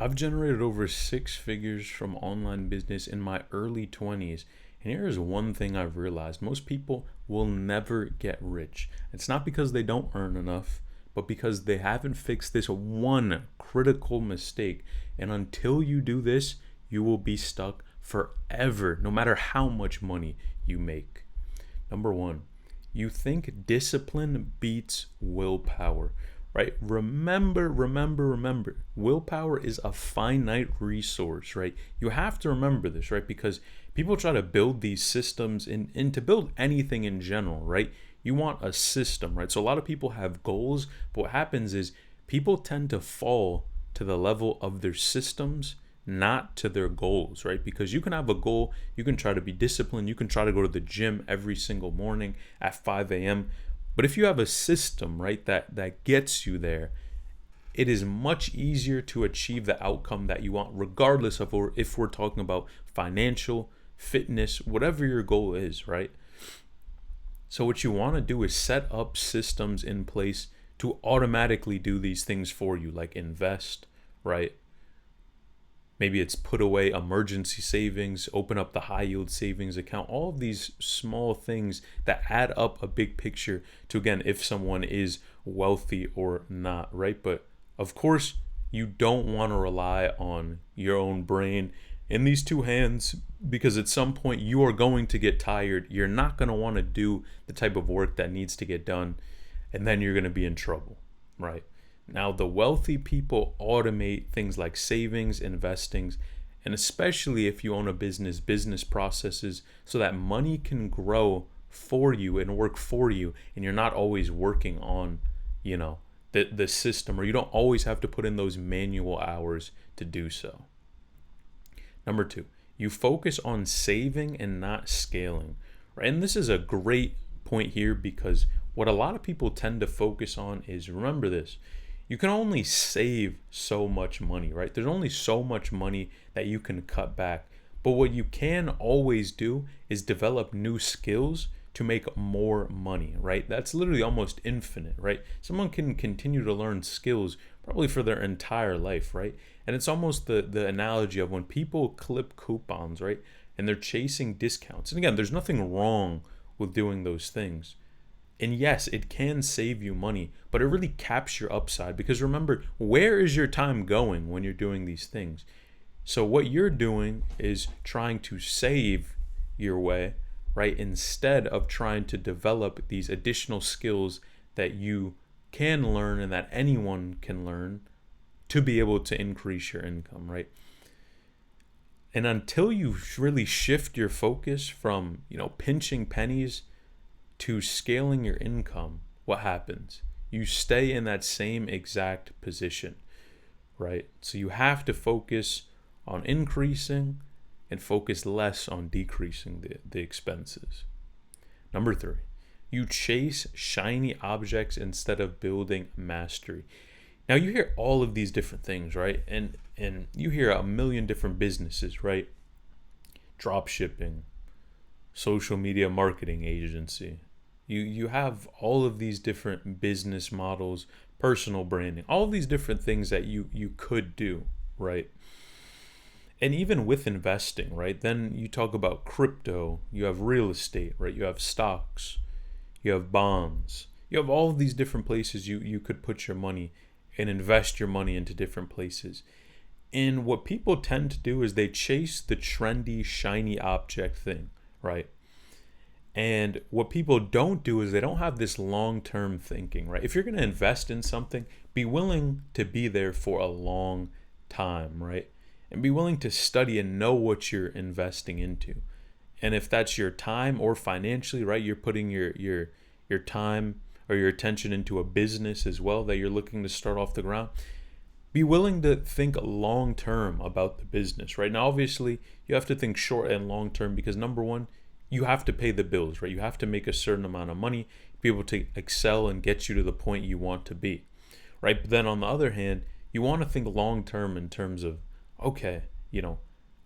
I've generated over six figures from online business in my early 20s. And here is one thing I've realized: most people will never get rich. It's not because they don't earn enough, but because they haven't fixed this one critical mistake. And until you do this, you will be stuck forever, no matter how much money you make. Number one, you think discipline beats willpower, right? Remember. Willpower is a finite resource, right? You have to remember this, right? Because people try to build these systems and to build anything in general, right? You want a system, right? So a lot of people have goals, but what happens is people tend to fall to the level of their systems, not to their goals, right? Because you can have a goal, you can try to be disciplined, you can try to go to the gym every single morning at 5 a.m. But if you have a system, right, that gets you there, it is much easier to achieve the outcome that you want, regardless of if we're talking about financial, fitness, whatever your goal is, right? So what you want to do is set up systems in place to automatically do these things for you, like invest, right? Maybe it's put away emergency savings, open up the high yield savings account, all of these small things that add up a big picture to, again, if someone is wealthy or not, right? But of course, you don't want to rely on your own brain in these two hands, because at some point you are going to get tired. You're not going to want to do the type of work that needs to get done, and then you're going to be in trouble, right? Now, the wealthy people automate things like savings, investings, and especially if you own a business processes so that money can grow for you and work for you, and you're not always working on, the system, or you don't always have to put in those manual hours to do so. Number two, you focus on saving and not scaling, right? And this is a great point here, because what a lot of people tend to focus on is, remember this, you can only save so much money, right? There's only so much money that you can cut back. But what you can always do is develop new skills to make more money, right? That's literally almost infinite, right? Someone can continue to learn skills probably for their entire life, right? And it's almost the analogy of when people clip coupons, right? And they're chasing discounts. And again, there's nothing wrong with doing those things. And yes, it can save you money, but it really caps your upside, because remember, where is your time going when you're doing these things? So what you're doing is trying to save your way, right? Instead of trying to develop these additional skills that you can learn and that anyone can learn to be able to increase your income, right? And until you really shift your focus from, pinching pennies to scaling your income, what happens? You stay in that same exact position, right? So you have to focus on increasing and focus less on decreasing the expenses. Number three, you chase shiny objects instead of building mastery. Now you hear all of these different things, right? And you hear a million different businesses, right? Drop shipping, social media marketing agency. You have all of these different business models, personal branding, all of these different things that you could do, right? And even with investing, right? Then you talk about crypto, you have real estate, right? You have stocks, you have bonds, you have all of these different places you could put your money and invest your money into different places. And what people tend to do is they chase the trendy, shiny object thing, right? And what people don't do is they don't have this long-term thinking, right? If you're going to invest in something, be willing to be there for a long time, right? And be willing to study and know what you're investing into. And if that's your time or financially, right, you're putting your time or your attention into a business as well that you're looking to start off the ground, be willing to think long term about the business, right? Now, obviously, you have to think short and long term, because number one, you have to pay the bills, right? You have to make a certain amount of money to be able to excel and get you to the point you want to be, right? But then on the other hand, you want to think long term in terms of, okay,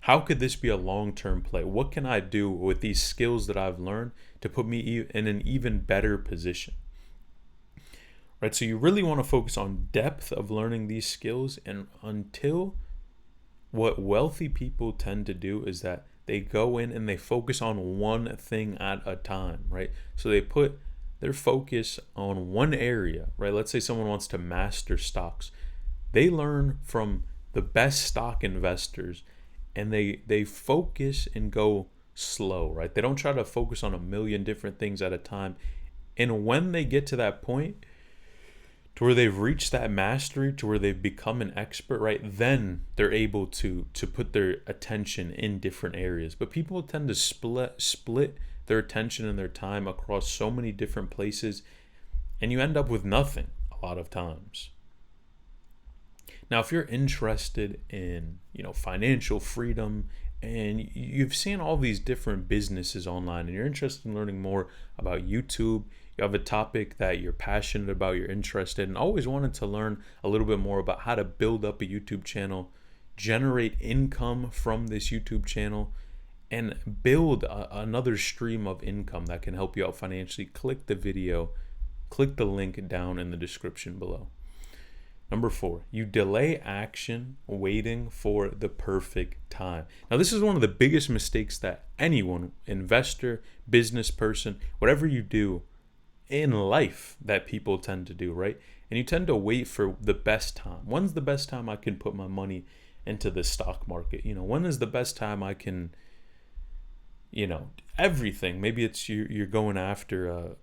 how could this be a long-term play? What can I do with these skills that I've learned to put me in an even better position? Right? So you really want to focus on depth of learning these skills, and until what wealthy people tend to do is that they go in and they focus on one thing at a time, right? So they put their focus on one area, right? Let's say someone wants to master stocks. They learn from the best stock investors, and they focus and go slow, right? They don't try to focus on a million different things at a time. And when they get to that point to where they've reached that mastery, to where they've become an expert, right, then they're able to put their attention in different areas. But people tend to split their attention and their time across so many different places, and you end up with nothing a lot of times. Now, if you're interested in, financial freedom, and you've seen all these different businesses online, and you're interested in learning more about YouTube, you have a topic that you're passionate about, you're interested in, always wanted to learn a little bit more about how to build up a YouTube channel, generate income from this YouTube channel, and build another stream of income that can help you out financially, click the link down in the description below. Number 4, you delay action waiting for the perfect time. Now, this is one of the biggest mistakes that anyone, investor, business person, whatever you do in life, that people tend to do, right? And you tend to wait for the best time. When's the best time I can put my money into the stock market? When is the best time I can, everything? Maybe it's you're going after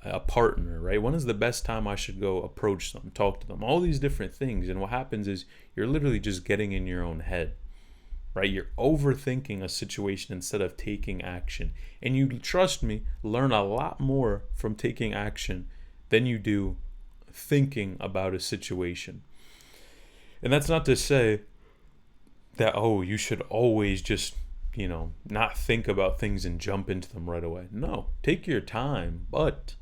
a partner, right? When is the best time I should go approach them, talk to them, all these different things. And what happens is you're literally just getting in your own head, right? You're overthinking a situation instead of taking action. And you, trust me, learn a lot more from taking action than you do thinking about a situation. And that's not to say that, you should always just, not think about things and jump into them right away. No, take your time, but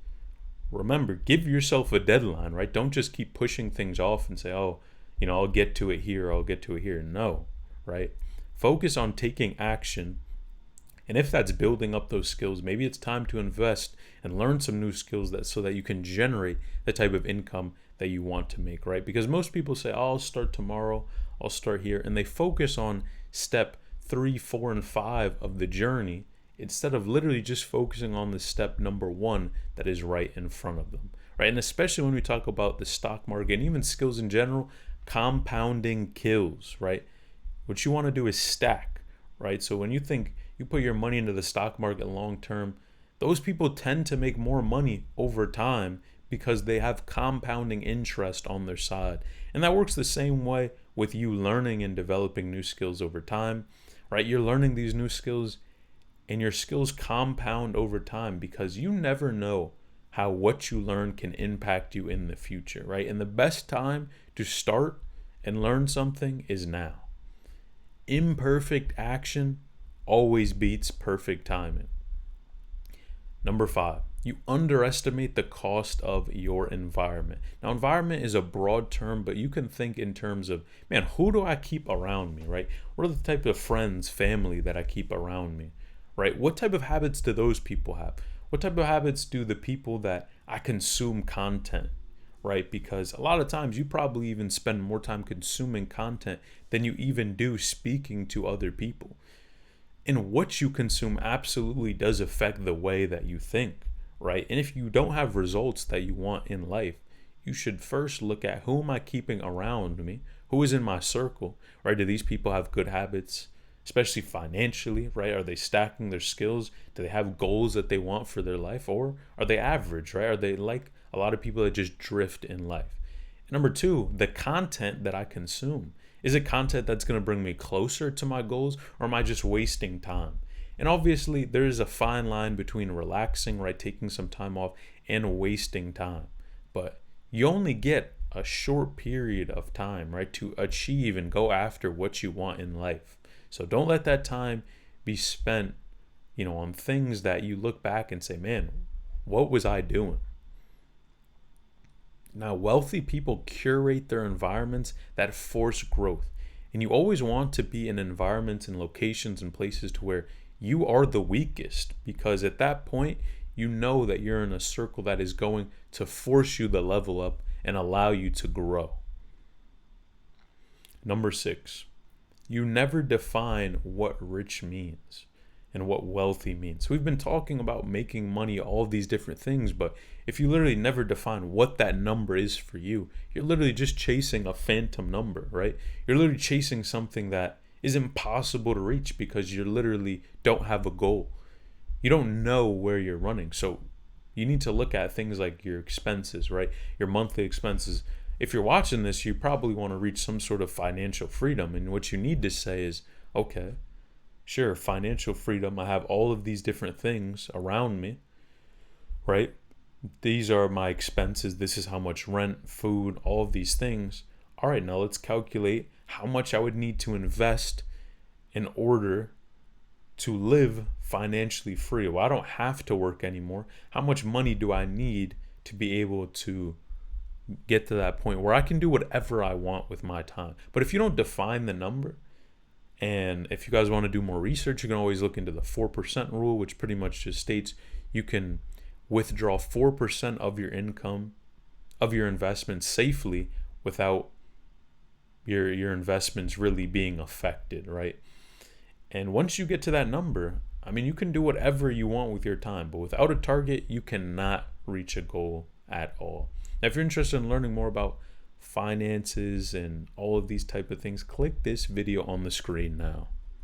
remember, give yourself a deadline, right? Don't just keep pushing things off and say, I'll get to it here, I'll get to it here. No, right? Focus on taking action. And if that's building up those skills, maybe it's time to invest and learn some new skills so that you can generate the type of income that you want to make, right? Because most people say, I'll start tomorrow, I'll start here. And they focus on step 3, 4, and 5 of the journey instead of literally just focusing on the step number 1 that is right in front of them, right? And especially when we talk about the stock market and even skills in general, compounding kills, right? What you want to do is stack, right? So when you think you put your money into the stock market long term, those people tend to make more money over time because they have compounding interest on their side. And that works the same way with you learning and developing new skills over time, right? You're learning these new skills and your skills compound over time because you never know how what you learn can impact you in the future, right? And the best time to start and learn something is now. Imperfect action always beats perfect timing. Number 5, you underestimate the cost of your environment. Now, environment is a broad term, but you can think in terms of, who do I keep around me, right? What are the type of friends, family that I keep around me, right? What type of habits do those people have? What type of habits do the people that I consume content, right? Because a lot of times you probably even spend more time consuming content than you even do speaking to other people. And what you consume absolutely does affect the way that you think, right? And if you don't have results that you want in life, you should first look at who am I keeping around me? Who is in my circle, right? Do these people have good habits, especially financially, right? Are they stacking their skills? Do they have goals that they want for their life? Or are they average, right? Are they like a lot of people that just drift in life? Number 2, the content that I consume. Is it content that's going to bring me closer to my goals, or am I just wasting time? And obviously, there is a fine line between relaxing, right, taking some time off, and wasting time. But you only get a short period of time, right, to achieve and go after what you want in life. So don't let that time be spent, on things that you look back and say, man, what was I doing? Now, wealthy people curate their environments that force growth. And you always want to be in environments and locations and places to where you are the weakest, because at that point, you know that you're in a circle that is going to force you to level up and allow you to grow. Number 6, you never define what rich means and what wealthy means. We've been talking about making money, all of these different things, but if you literally never define what that number is for you, you're literally just chasing a phantom number, right? You're literally chasing something that is impossible to reach because you literally don't have a goal. You don't know where you're running. So you need to look at things like your expenses, right? Your monthly expenses. If you're watching this, you probably want to reach some sort of financial freedom. And what you need to say is, okay, sure, financial freedom. I have all of these different things around me, right? These are my expenses. This is how much rent, food, all of these things. All right, now let's calculate how much I would need to invest in order to live financially free. Well, I don't have to work anymore. How much money do I need to be able to get to that point where I can do whatever I want with my time? But if you don't define the number, and if you guys want to do more research, you can always look into the 4% rule, which pretty much just states you can withdraw 4% of your income, of your investments safely without your investments really being affected, right? And once you get to that number, I mean, you can do whatever you want with your time, but without a target, you cannot reach a goal at all. Now, if you're interested in learning more about finances and all of these type of things, click this video on the screen now.